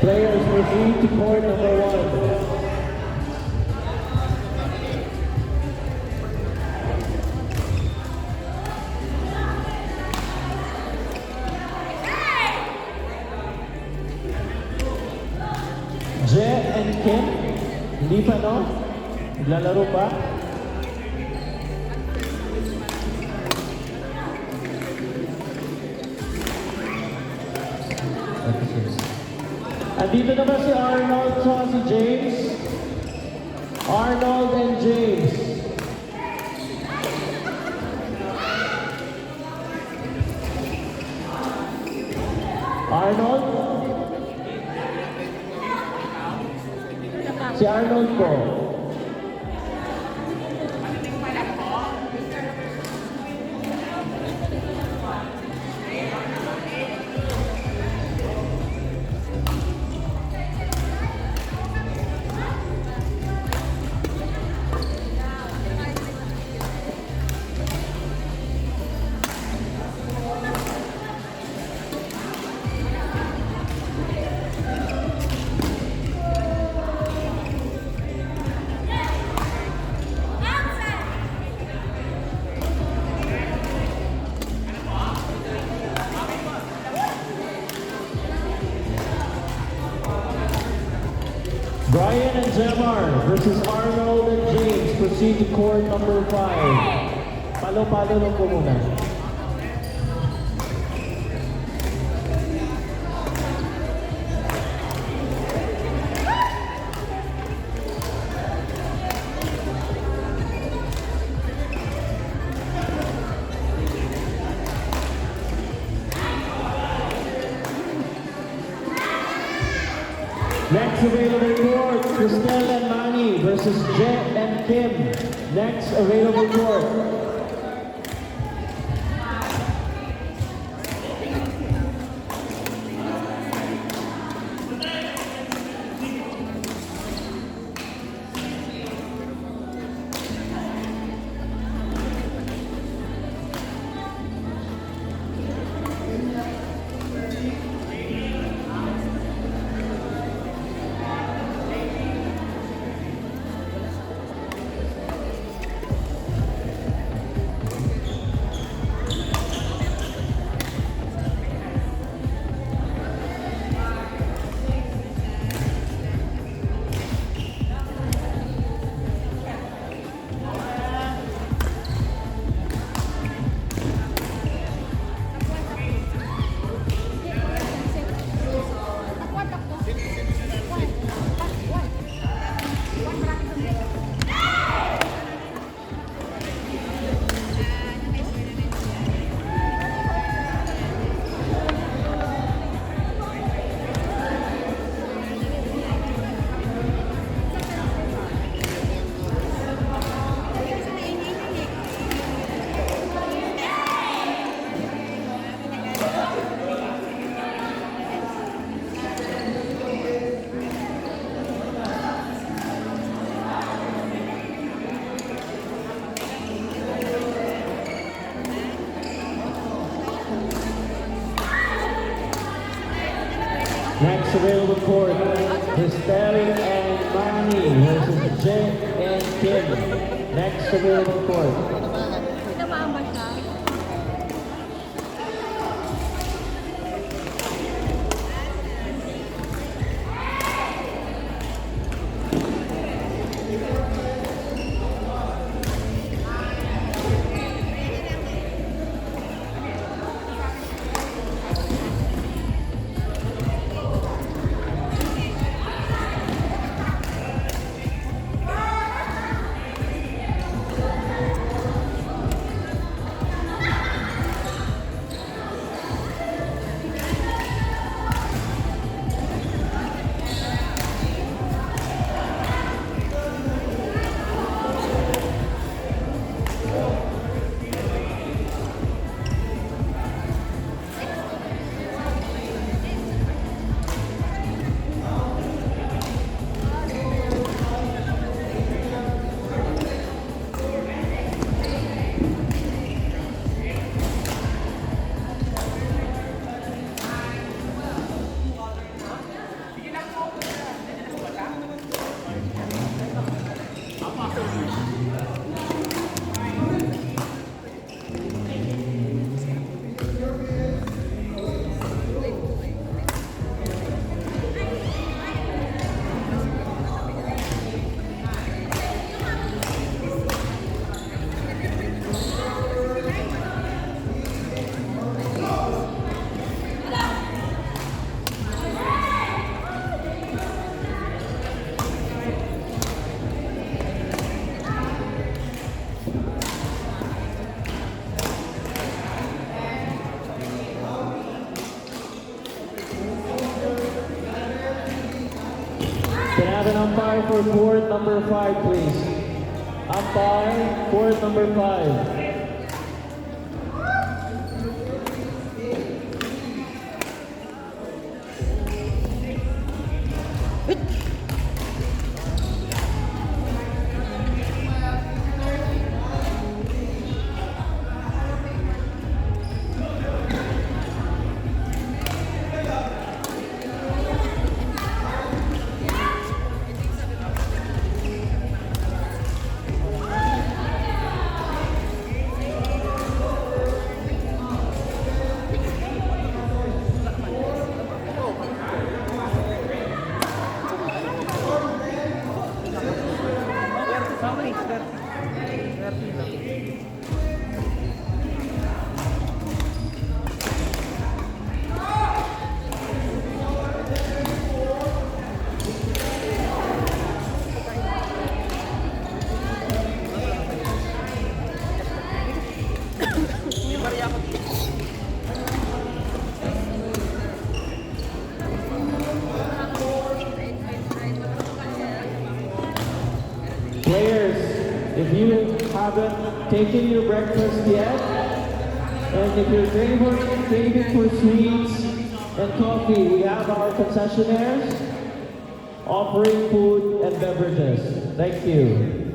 Players proceed to court number 1. Je and Kim, hindi pa no? Naglalaro pa? Andito na ba si Arnold at si James? Arnold and James. Arnold? Si Arnold po. Brian and Jamar versus Arnold and James proceed to court number 5. Palo-palo lang po muna. Next available court, Cristel and Manny versus Jet and Kim. Next available court. Next available court, Cristel and Manny versus Jet and Kim. Next available court. Tinamaan ba siya? umpire for court number 5, please. Umpire, court number 5. Players, if you haven't taken your breakfast yet, and if you're craving for sweets and coffee, we have our concessionaires offering food and beverages. Thank you.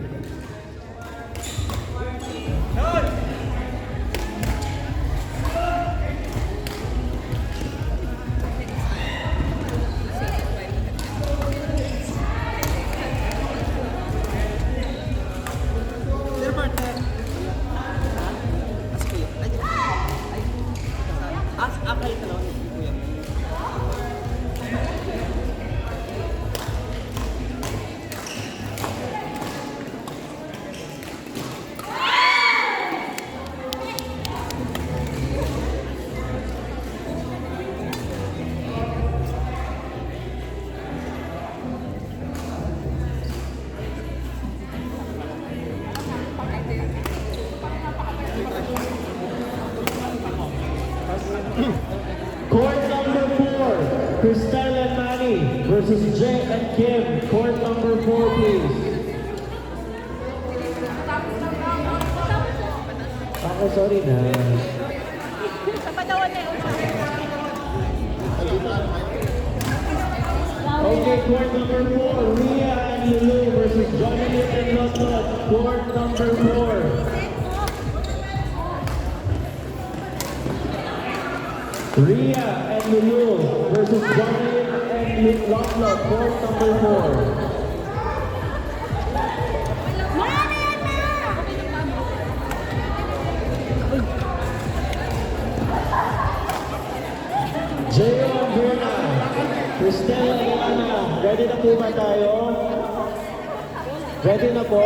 Court number 4, Cristel and Manny versus Jay and Kim. Court number 4, please. Ako, sorry na. Okay, court number 4, Rhea and Lulu versus Johnny and Lotot. Court number 4. Rhea and Lulu versus Johnny and Lotlot. Court number 4. Jayo and Verna, Cristel and Liana, ready na po ba tayo? Ready na po?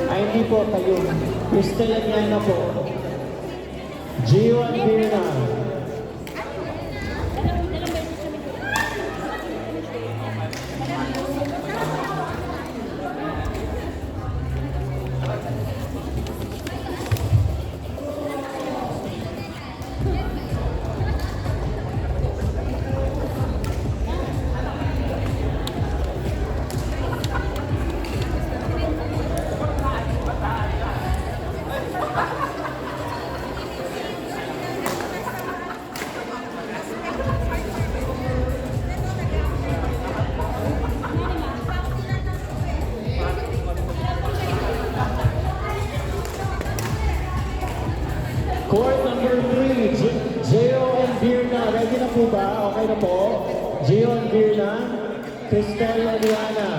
Ay, hindi po kayo. Cristel and Liana po. Gio and Verna. Court number 3, Gio and Virna. Ready na po ba? Okay na po? Gio and Virna, Cristel and Liana.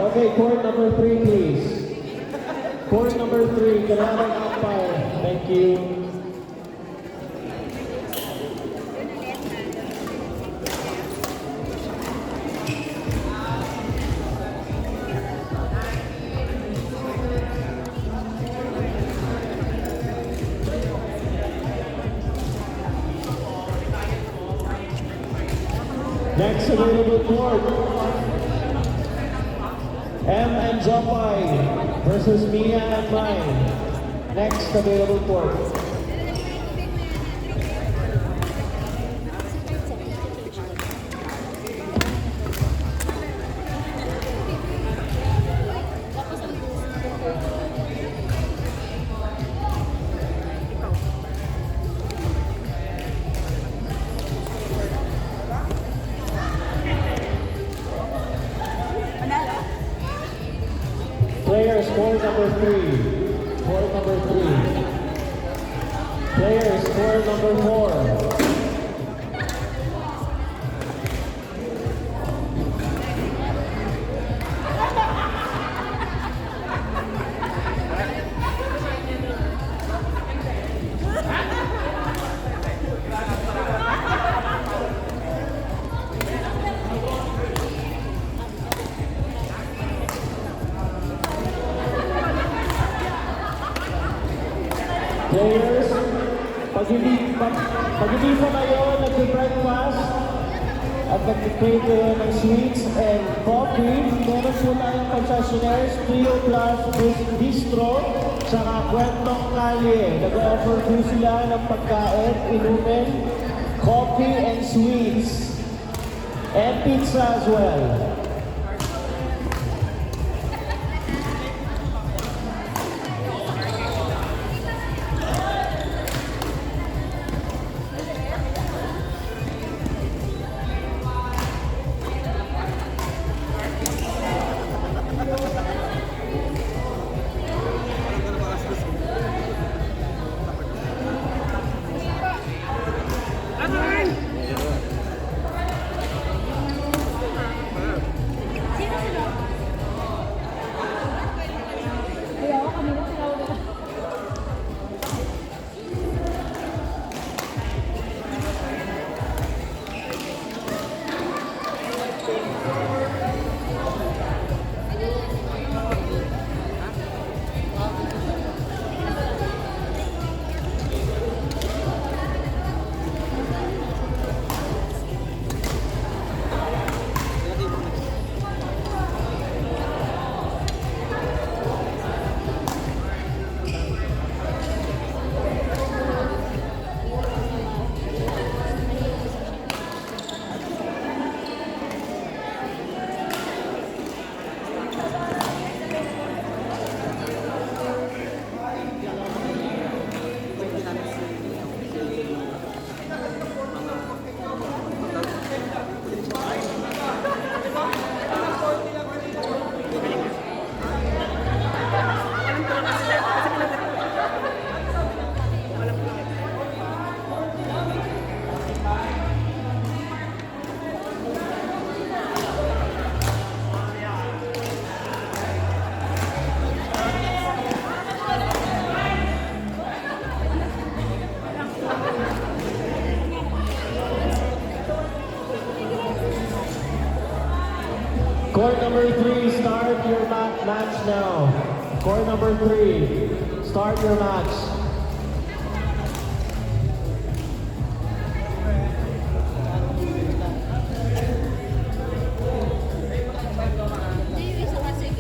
Okay, court number 3, please. Court number 3, kailangan umpire. Thank you. Next available court, M and Jopay versus Mia and Mai. Next available court. number 3. Court number 3. Players, court number 4. Players, pag hindi pa kayo nag-breakfast at nag-play kayo ng sweets and coffee, meron po tayong concessionaires, Trio Plus, Bistro, tsaka Kwentong Kalye. Nag-offer po sila ng pagkain, inumin, coffee and sweets, and pizza as well. Ayaw, kami na sila ulit. Court number 3, start your match now. Court number 3, start your match. Hindi, yung isa kasi.